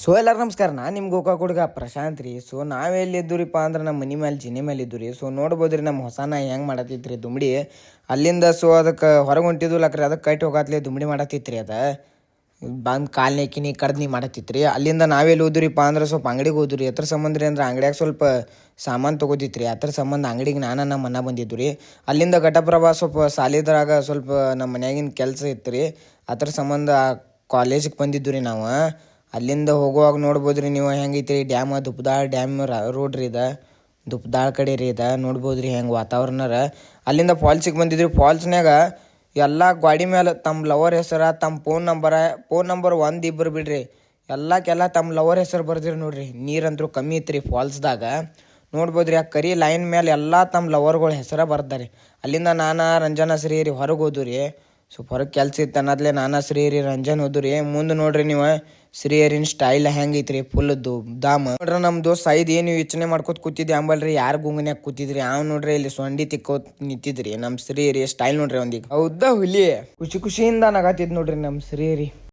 So ಎಲ್ಲರೂ ನಮಸ್ಕಾರ. ನಾನು ನಿಮ್ಮ ಗೋಕಾಕ್ ಹುಡುಗ ಪ್ರಶಾಂತ್ ರೀ. ಸೊ ನಾವೆಲ್ಲಿದ್ದೂರಿಪ್ಪ ಅಂದ್ರೆ ನಮ್ಮ ಮನೆ ಮೇಲೆ ಜಿನೆ ಮೇಲೆ ಇದ್ದು ರೀ. ಸೊ ನೋಡ್ಬೋದ್ರಿ ನಮ್ಮ ಹೊಸನ ಹೆಂಗೆ ಮಾಡತ್ತಿತ್ತು ರೀ ದುಮ್ಡಿ. ಅಲ್ಲಿಂದ ಸೊ ಅದಕ್ಕೆ ಹೊರಗೆ ಹೊಂಟಿದ್ದು ಲಕ್ರಿ ಅದಕ್ಕೆ ಕಟ್ಟಿ ಹೋಗತ್ಲೆ ದುಮ್ಡಿ ಮಾಡತ್ತಿತ್ತು ರೀ. ಅದು ಬಂದು ಕಾಲ್ನೇ ಕಿನಿ ಕಡ್ದು ನೀ ಮಾಡತ್ತಿತ್ತು ರೀ. ಅಲ್ಲಿಂದ ನಾವೆಲ್ಲಿ ಹೋದ್ರಿಪ್ಪ ಅಂದ್ರೆ ಸ್ವಲ್ಪ ಅಂಗಡಿಗೆ ಹೋದ್ರಿ. ಎತ್ರ ಸಂಬಂಧ ರೀ ಅಂದ್ರೆ ಅಂಗಡಿಯಾಗ ಸ್ವಲ್ಪ ಸಾಮಾನು ತೊಗೋತಿತ್ತು ರೀ. ಅದ್ರ ಸಂಬಂಧ ಅಂಗಡಿಗೆ ನಮ್ಮ ಮನ ಬಂದಿದ್ದು ರೀ. ಅಲ್ಲಿಂದ ಘಟಪ್ರಭಾ ಸ್ವಲ್ಪ ಸಾಲಿದ್ರಾಗ ಸ್ವಲ್ಪ ನಮ್ಮ ಮನ್ಯಾಗಿನ ಕೆಲಸ ಇತ್ತು ರೀ. ಅದ್ರ ಸಂಬಂಧ ಕಾಲೇಜಿಗೆ ಬಂದಿದ್ದು ರೀ ನಾವು. ಅಲ್ಲಿಂದ ಹೋಗುವಾಗ ನೋಡ್ಬೋದು ರೀ ನೀವು ಹೆಂಗೈತಿ ರೀ ಡ್ಯಾಮ್. ದುಪ್ದಾಳ್ ಡ್ಯಾಮ್ ರೋಡ್ ರೀ ಇದು, ದುಪ್ದಾಳ್ ಕಡೆ ರೀ ಇದು. ನೋಡ್ಬೋದು ರೀ ಹೆಂಗೆ ವಾತಾವರಣರ. ಅಲ್ಲಿಂದ ಫಾಲ್ಸಿಗೆ ಬಂದಿದ್ರಿ. ಫಾಲ್ಸ್ನಾಗ ಎಲ್ಲ ಗಾಡಿ ಮೇಲೆ ತಮ್ಮ ಲವರ್ ಹೆಸರು, ತಮ್ಮ ಫೋನ್ ನಂಬರ್ ಒಂದು ಇಬ್ಬರು ಬಿಡ್ರಿ, ಎಲ್ಲಕ್ಕೆಲ್ಲ ತಮ್ಮ ಲವರ್ ಹೆಸರು ಬರ್ದಿರಿ ನೋಡ್ರಿ. ನೀರಂತರೂ ಕಮ್ಮಿ ಇತ್ತು ರೀ ಫಾಲ್ಸ್ದಾಗ. ನೋಡ್ಬೋದು ರೀ ಆ ಕರಿ ಲೈನ್ ಮೇಲೆ ಎಲ್ಲ ತಮ್ಮ ಲವರ್ಗಳ ಹೆಸರು ಬರ್ತಾರೆ. ಅಲ್ಲಿಂದ ನಾನು ರಂಜನಾ ಶ್ರೀ ರೀ ಹೊರಗೆ ಹೋದು ರೀ. ಸ್ವಲ್ಪ ಹೊರಗೆ ಕೆಲ್ಸ ಇತ್ತು ಅನ್ನೋದ್ಲೆ ನಾನು ಶ್ರೀ ರೀ ರಂಜನ್ ಹೋದು ರೀ. ಮುಂದೆ ನೋಡ್ರಿ ನೀವು ಶ್ರೀಯರಿನ ಸ್ಟೈಲ್ ಹೆಂಗೈತ್ರಿ ಫುಲ್ದು ದಾಮ್ ನೋಡ್ರಿ. ನಮ್ಮ ದೋಸ್ತ್ ಸೈದ್ ಏನು ಯೋಚನೆ ಮಾಡ್ಕೊತ ಕೂತಿದ್ದೆ ಅಂಬಲ್ರಿ, ಯಾರು ಗುಂಗನ್ಯಾಗ ಕೂತಿದ್ರಿ ಅವ್ ನೋಡ್ರಿ ಇಲ್ಲಿ ಸೊಂಡಿ ತಿಕ್ಕೋತ್ ನಿಂತಿದ್ರಿ. ನಮ್ಮ ಶ್ರೀ ರೀ ಸ್ಟೈಲ್ ನೋಡ್ರಿ ಒಂದೀಗ ಹೌದಾ ಹುಲಿ ಖುಷಿಯಿಂದ ನಗಾತಿದ್ ನೋಡ್ರಿ ನಮ್ಮ ಶ್ರೀ ರೀ.